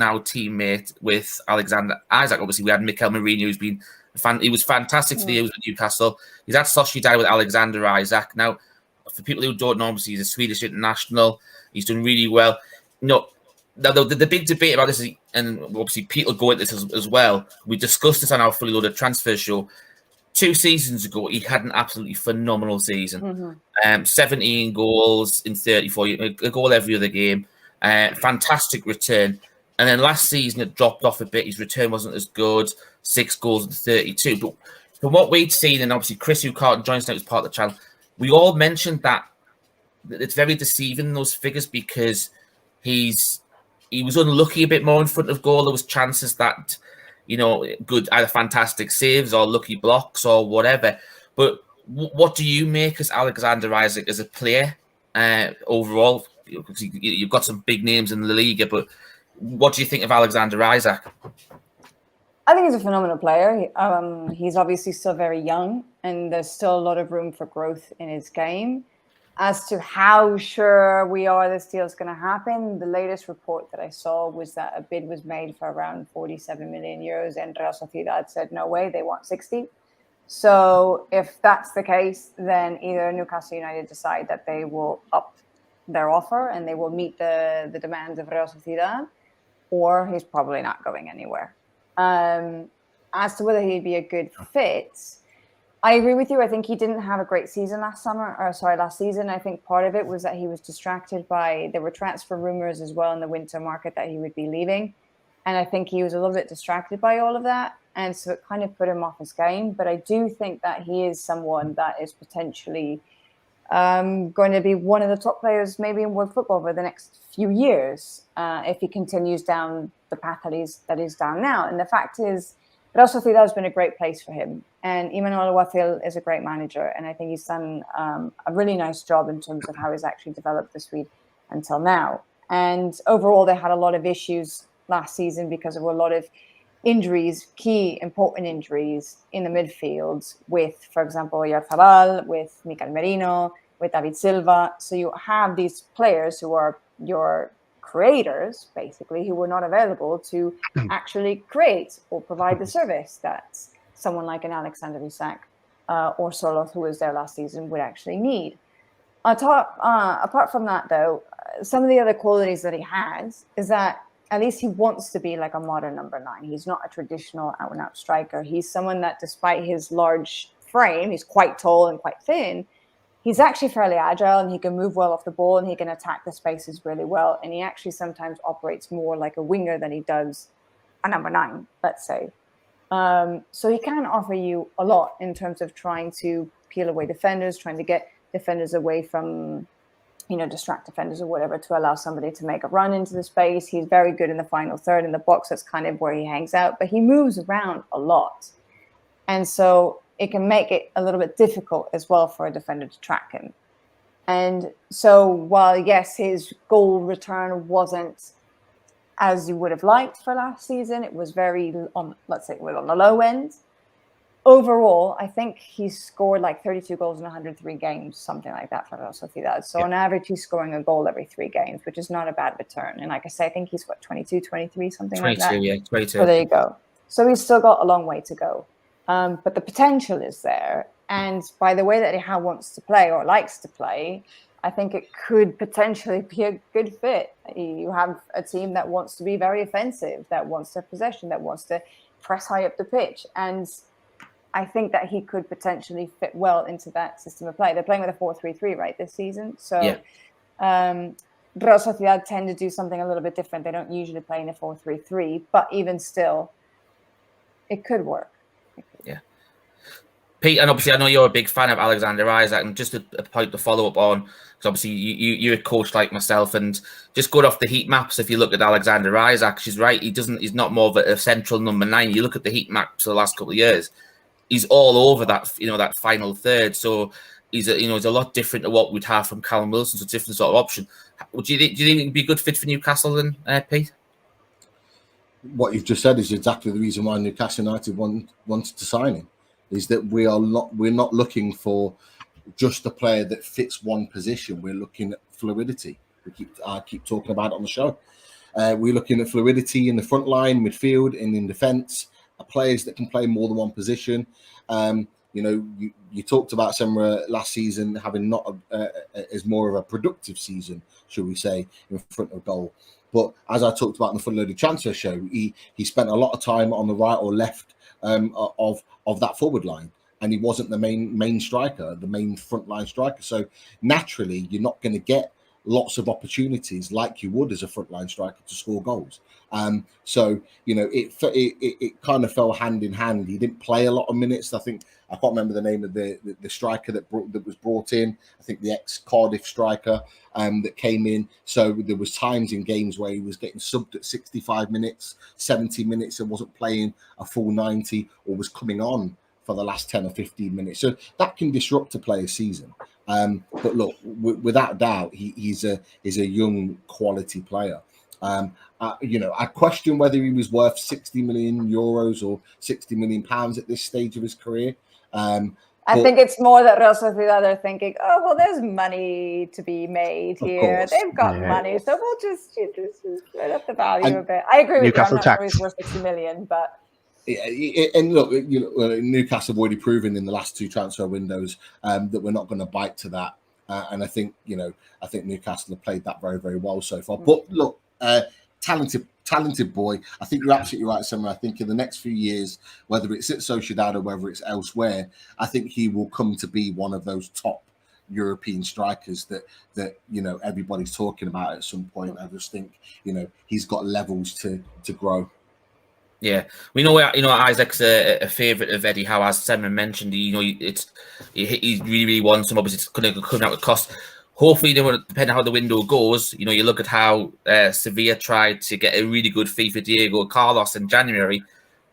now teammate with Alexander Isak. Obviously, we had Mikel Mourinho, who's been he was fantastic for the years with Newcastle. He's had Sociedad with Alexander Isak. Now, for people who don't know, obviously he's a Swedish international. He's done really well. The big debate about this is, and obviously Pete will go into this as well. We discussed this on our Fully Loaded Transfer show. 2 seasons ago, he had an absolutely phenomenal season. 17 goals in 34, a goal every other game. Fantastic return. And then last season, it dropped off a bit. His return wasn't as good. 6 goals in 32. But from what we'd seen, and obviously Chris, who can't join us now, was part of the channel, we all mentioned that it's very deceiving, those figures, because he was unlucky a bit more in front of goal. There was chances that, good, either fantastic saves or lucky blocks or whatever. But what do you make as Alexander Isak as a player overall? You've got some big names in the Liga, but what do you think of Alexander Isak? I think he's a phenomenal player. He's obviously still very young, and there's still a lot of room for growth in his game. As to how sure we are this deal is going to happen, the latest report that I saw was that a bid was made for around 47 million euros, and Real Sociedad said, no way, they want 60. So if that's the case, then either Newcastle United decide that they will up their offer and they will meet the demands of Real Sociedad, or he's probably not going anywhere. As to whether he'd be a good fit, I agree with you. I think he didn't have a great season last season. I think part of it was that he was distracted there were transfer rumors as well in the winter market that he would be leaving. And I think he was a little bit distracted by all of that. And so it kind of put him off his game. But I do think that he is someone that is potentially going to be one of the top players maybe in world football over the next few years if he continues down the path that he's down now. And the fact is, Real Sociedad has been a great place for him. And Emmanuel Wathil is a great manager. And I think he's done a really nice job in terms of how he's actually developed the Swede until now. And overall, they had a lot of issues last season because of a lot of injuries, key important injuries in the midfield with, for example, Oyarzabal, with Mikel Merino, with David Silva. So you have these players who are your creators, basically, who were not available to actually create or provide the service that someone like an Alexander Isak or Soloth, who was there last season, would actually need. Apart from that, though, some of the other qualities that he has is that at least he wants to be like a modern number 9. He's not a traditional out-and-out striker. He's someone that, despite his large frame, he's quite tall and quite thin, he's actually fairly agile, and he can move well off the ball, and he can attack the spaces really well. And he actually sometimes operates more like a winger than he does a number 9, let's say. So he can offer you a lot in terms of trying to peel away defenders, trying to get defenders away from, distract defenders or whatever, to allow somebody to make a run into the space. He's very good in the final third in the box. That's kind of where he hangs out, but he moves around a lot. And so it can make it a little bit difficult as well for a defender to track him. And so while, yes, his goal return wasn't as you would have liked for last season, it was very, on the low end. Overall, I think he scored like 32 goals in 103 games, something like that for Real Sociedad. So on average, he's scoring a goal every 3 games, which is not a bad return. And like I say, I think he's 22, 23, something like that. 22, yeah, 22. So there you go. So he's still got a long way to go. But the potential is there. And by the way that he wants to play or likes to play, I think it could potentially be a good fit. You have a team that wants to be very offensive, that wants to have possession, that wants to press high up the pitch. And I think that he could potentially fit well into that system of play. They're playing with a 4-3-3, right, this season? So Real Sociedad tend to do something a little bit different. They don't usually play in a 4-3-3, but even still, it could work. Yeah. Pete, and obviously I know you're a big fan of Alexander Isak, and just a point to follow up on, because obviously you're a coach like myself, and just going off the heat maps, if you look at Alexander Isak, she's right, he's not more of a central number 9. You look at the heat maps for the last couple of years, he's all over that, that final third. So he's a lot different to what we'd have from Callum Wilson. So it's a different sort of option. Do you think it'd be a good fit for Newcastle then, Pete? What you've just said is exactly the reason why Newcastle United wanted to sign him. Is that we're not looking for just a player that fits one position. We're looking at fluidity. I keep talking about it on the show. We're looking at fluidity in the front line, midfield, and in defence. Players that can play more than one position. You know, you talked about Semra last season having not as more of a productive season, should we say, in front of goal. But as I talked about in the Fully Loaded Transfer Show, he spent a lot of time on the right or left of that forward line, and he wasn't the main striker, the main frontline striker. So naturally, you're not going to get lots of opportunities like you would as a frontline striker to score goals. So you know, it kind of fell hand in hand. He didn't play a lot of minutes. I think I can't remember the name of the striker that was brought in. I think the ex-Cardiff striker that came in. So there was times in games where he was getting subbed at 65 minutes, 70 minutes, and wasn't playing a full 90, or was coming on for the last 10 or 15 minutes. So that can disrupt a player's season. But look, without doubt, he's a young quality player. You know, I question whether he was worth 60 million euros or 60 million pounds at this stage of his career. I think it's more that Real Sociedad are thinking, oh, well, there's money to be made here. They've got money, so we'll just split up the value a bit. I agree with you. I'm not sure he's worth 60 million, but. Yeah, and look, you know, Newcastle have already proven in the last two transfer windows that we're not going to bite to that, and I think Newcastle have played that very, very well so far. But look, talented boy. I think you're absolutely right, Semra. I think in the next few years, whether it's at Sociedad or whether it's elsewhere, I think he will come to be one of those top European strikers that you know everybody's talking about at some point. I just think, you know, he's got levels to grow. Yeah, we know Isak's a favourite of Eddie Howe, as Semra mentioned. You know, he really wants him. Obviously, it's going to come out with cost. Hopefully, depending on how the window goes, you know, you look at how Sevilla tried to get a really good fee for Diego Carlos in January.